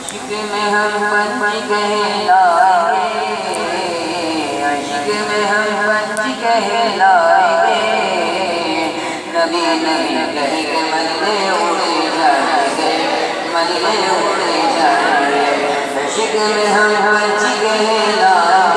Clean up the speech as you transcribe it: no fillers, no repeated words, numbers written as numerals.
इश्क में हम पंछी कहलाएंगे, इश्क में हम पंछी कहलाएंगे। नबी नबी कह के मन में उड़े जाएंगे, मन में उड़े जाएंगे। इश्क में हम पंछी कहलाएंगे,